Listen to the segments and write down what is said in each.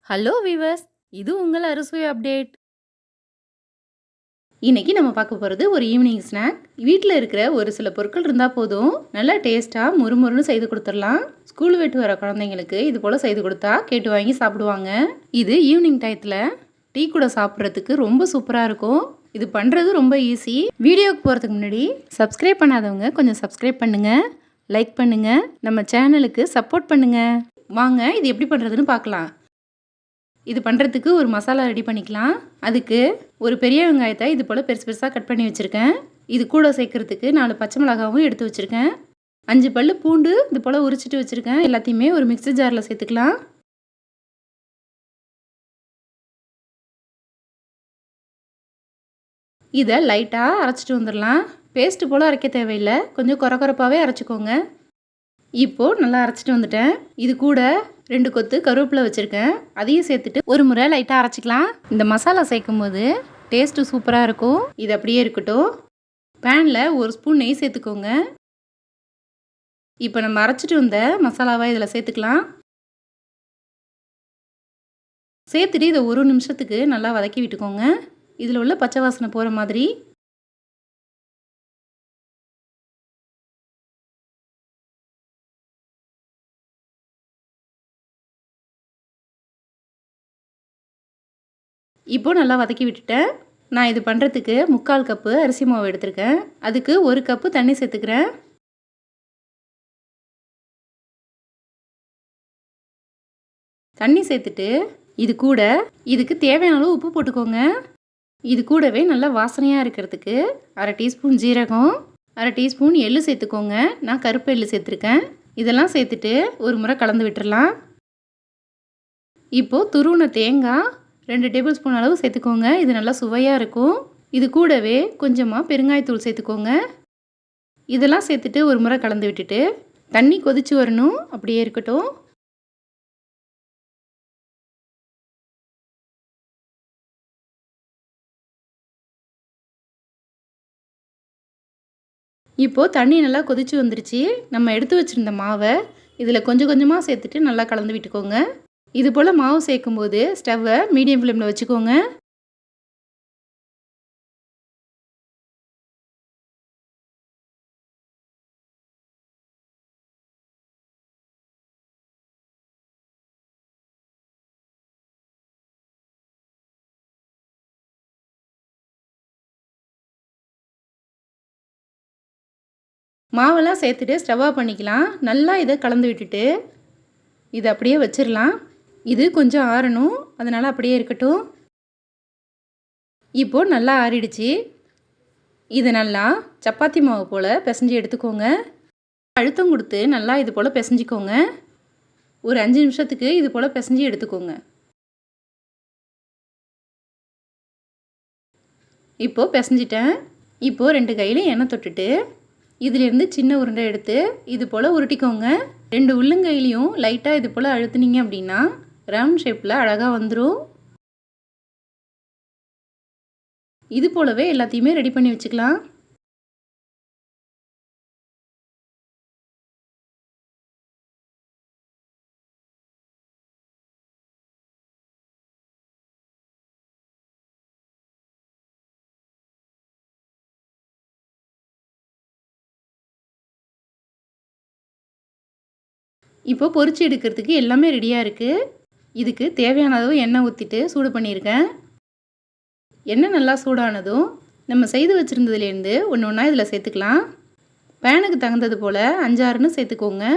Hello viewers! இது உங்கள் அறுசுவை அப்டேட். இன்னைக்கு நம்ம பார்க்க போறது ஒரு ஈவினிங் ஸ்நாக். வீட்ல இருக்கிற ஒரு சில பொருட்கள் இருந்தா போதும், நல்லா டேஸ்ட்டா மொறுமொறுன்னு செய்து குடுத்துறலாம். ஸ்கூல் விட்டு வர குழந்தைங்களுக்கு இது போல செய்து கொடுத்தா கேட்டு வாங்கி சாப்பிடுவாங்க. இது ஈவினிங் டயத்துல டீ கூட சாப்பிட்றதுக்கு ரொம்ப சூப்பரா இருக்கும். இது பண்றது ரொம்ப ஈஸி. வீடியோக்கு போறதுக்கு முன்னாடி சப்ஸ்கிரைப் பண்ணாதவங்க கொஞ்சம் சப்ஸ்கிரைப் பண்ணுங்க, லைக் பண்ணுங்க, நம்ம சேனலுக்கு சப்போர்ட் பண்ணுங்க. வாங்க இது எப்படி பண்றதுன்னு பார்க்கலாம். இது பண்ணுறதுக்கு ஒரு மசாலா ரெடி பண்ணிக்கலாம். அதுக்கு ஒரு பெரிய வெங்காயத்தை இது போல் பெருசு பெருசாக கட் பண்ணி வச்சுருக்கேன். இது கூட சேர்க்குறதுக்கு 4 பச்சை மிளகாவும் எடுத்து வச்சுருக்கேன். 5 பல்லு பூண்டு இது போல் உரிச்சிட்டு வச்சுருக்கேன். எல்லாத்தையுமே ஒரு மிக்ஸி ஜாரில் சேர்த்துக்கலாம். இதை லைட்டாக அரைச்சிட்டு வந்துடலாம். பேஸ்ட்டு போல் அரைக்க தேவையில்லை, கொஞ்சம் கொரகொரப்பாகவே அரைச்சிக்கோங்க. இப்போது நல்லா அரைச்சிட்டு வந்துட்டேன். இது கூட 2 கொத்து கருவேப்பிலை வச்சுருக்கேன், அதையும் சேர்த்துட்டு ஒரு முறை லைட்டாக அரைச்சிக்கலாம். இந்த மசாலா சேர்க்கும் போது டேஸ்ட்டு சூப்பராக இருக்கும். இது அப்படியே இருக்கட்டும். பேனில் 1 ஸ்பூன் நெய் சேர்த்துக்கோங்க. இப்போ நம்ம அரைச்சிட்டு வந்த மசாலாவை இதில் சேர்த்துக்கலாம். சேர்த்துட்டு இதை 1 நிமிஷத்துக்கு நல்லா வதக்கி விட்டுக்கோங்க. இதில் உள்ள பச்சை வாசனை போகிற மாதிரி. இப்போது நல்லா வதக்கி விட்டுட்டேன். நான் இது பண்ணுறதுக்கு 3/4 கப்பு அரிசி மாவு எடுத்திருக்கேன். அதுக்கு 1 கப்பு தண்ணி சேர்த்துக்கிறேன். தண்ணி சேர்த்துட்டு இதுக்கு தேவையான அளவு உப்பு போட்டுக்கோங்க. இது கூடவே நல்லா வாசனையாக இருக்கிறதுக்கு 1/2 டீஸ்பூன் ஜீரகம், 1/2 டீஸ்பூன் எள்ளு சேர்த்துக்கோங்க. நான் கருப்பு எள்ளு சேர்த்துருக்கேன். இதெல்லாம் சேர்த்துட்டு ஒரு முறை கலந்து விட்டுறலாம். இப்போது துருவின தேங்காய் 2 டேபிள் ஸ்பூன் அளவு சேர்த்துக்கோங்க. இது நல்லா சுவையாக இருக்கும். இது கூடவே கொஞ்சமாக பெருங்காயத்தூள் சேர்த்துக்கோங்க. இதெல்லாம் சேர்த்துட்டு ஒரு முறை கலந்து விட்டுட்டு தண்ணி கொதிச்சு வரணும், அப்படியே இருக்கட்டும். இப்போது தண்ணி நல்லா கொதிச்சு வந்துருச்சு. நம்ம எடுத்து வச்சுருந்த மாவை இதில் கொஞ்சம் கொஞ்சமாக சேர்த்துட்டு நல்லா கலந்து விட்டுக்கோங்க. இது போல் மாவு சேர்க்கும்போது ஸ்டவ்வை மீடியம் ஃப்ளேமில் வச்சுக்கோங்க. மாவெல்லாம் சேர்த்துட்டு ஸ்டவ் ஆஃப் பண்ணிக்கலாம். நல்லா இதை கலந்து விட்டுட்டு இதை அப்படியே வச்சிடலாம். இது கொஞ்சம் ஆறணும், அதனால் அப்படியே இருக்கட்டும். இப்போது நல்லா ஆறிடுச்சு. இது நல்லா சப்பாத்தி மாவு போல் பிசைஞ்சு எடுத்துக்கோங்க. அழுத்தம் கொடுத்து நல்லா இது போல் பிசைஞ்சிக்கோங்க. ஒரு 5 நிமிஷத்துக்கு இது போல் பிசைஞ்சு எடுத்துக்கோங்க. இப்போது பிசைஞ்சிட்டேன். இப்போது 2 கையிலையும் எண்ணெய் தொட்டுட்டு இதிலேருந்து சின்ன உருண்டை எடுத்து இது போல் உருட்டிக்கோங்க. 2 உள்ளங்கையிலையும் லைட்டாக இது போல் அழுத்துனீங்க அப்படின்னா ரவுண்ட் ஷேப்பில் அழகாக வந்துடும். இது போலவே எல்லாத்தையுமே ரெடி பண்ணி வச்சுக்கலாம். இப்போ பொரிச்சு எடுக்கிறதுக்கு எல்லாமே ரெடியாக இருக்குது. இதுக்கு தேவையான அளவு எண்ணெய் ஊற்றிட்டு சூடு பண்ணியிருக்கேன். எண்ணெய் நல்லா சூடானதும் நம்ம செய்து வச்சுருந்ததுலேருந்து ஒன்று ஒன்றா இதில் சேர்த்துக்கலாம். பேனுக்கு தகுந்தது போல் 5-6ன்னு சேர்த்துக்கோங்க.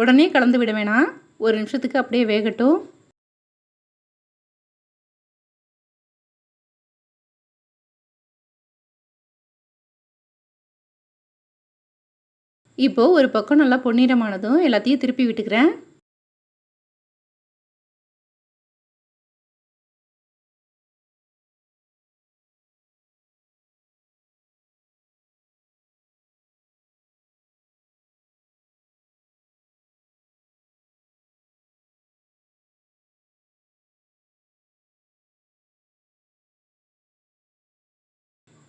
உடனே கலந்து விட வேணாம், 1 நிமிஷத்துக்கு அப்படியே வேகட்டும். இப்போது ஒரு பக்கம் நல்லா பொன்னிறமானதும் எல்லாத்தையும் திருப்பி விட்டுக்கிறேன்.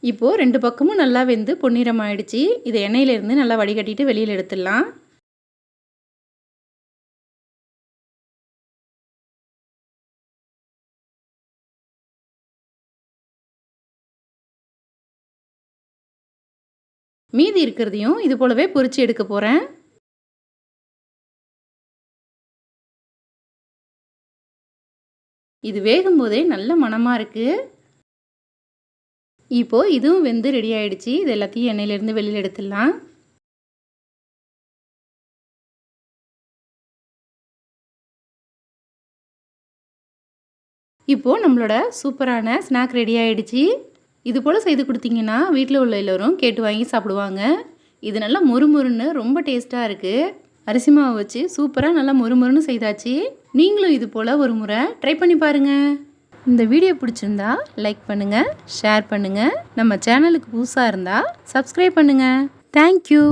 இப்போது 2 பக்கமும் நல்லா வெந்து பொன்னிறமாயிடுச்சு. இதை எண்ணெயிலேருந்து நல்லா வடிகட்டிட்டு வெளியில் எடுத்துடலாம். மீதி இருக்கிறதையும் இது போலவே பொரிச்சு எடுக்க போகிறேன். இது வேகும்போதே நல்ல மணமாக இருக்குது. இப்போ இதுவும் வெந்து ரெடி ஆயிடுச்சு. இது எல்லாத்தையும் எண்ணெயிலேருந்து வெளியில் எடுத்துடலாம். இப்போது நம்மளோட சூப்பரான ஸ்நாக் ரெடி ஆகிடுச்சு. இது போல் செய்து கொடுத்தீங்கன்னா வீட்டில் உள்ள எல்லோரும் கேட்டு வாங்கி சாப்பிடுவாங்க. இது நல்லா மொறுமொறுன்னு ரொம்ப டேஸ்ட்டாக இருக்குது. அரிசி மாவு வச்சு சூப்பராக நல்லா மொறுமொறுன்னு செய்தாச்சு. நீங்களும் இது போல் ஒரு முறை ட்ரை பண்ணி பாருங்கள். இந்த வீடியோ பிடிச்சிருந்தா லைக் பண்ணுங்கள், ஷேர் பண்ணுங்கள். நம்ம சேனலுக்கு புதுசாக இருந்தால் சப்ஸ்கிரைப் பண்ணுங்கள். தேங்க்யூ.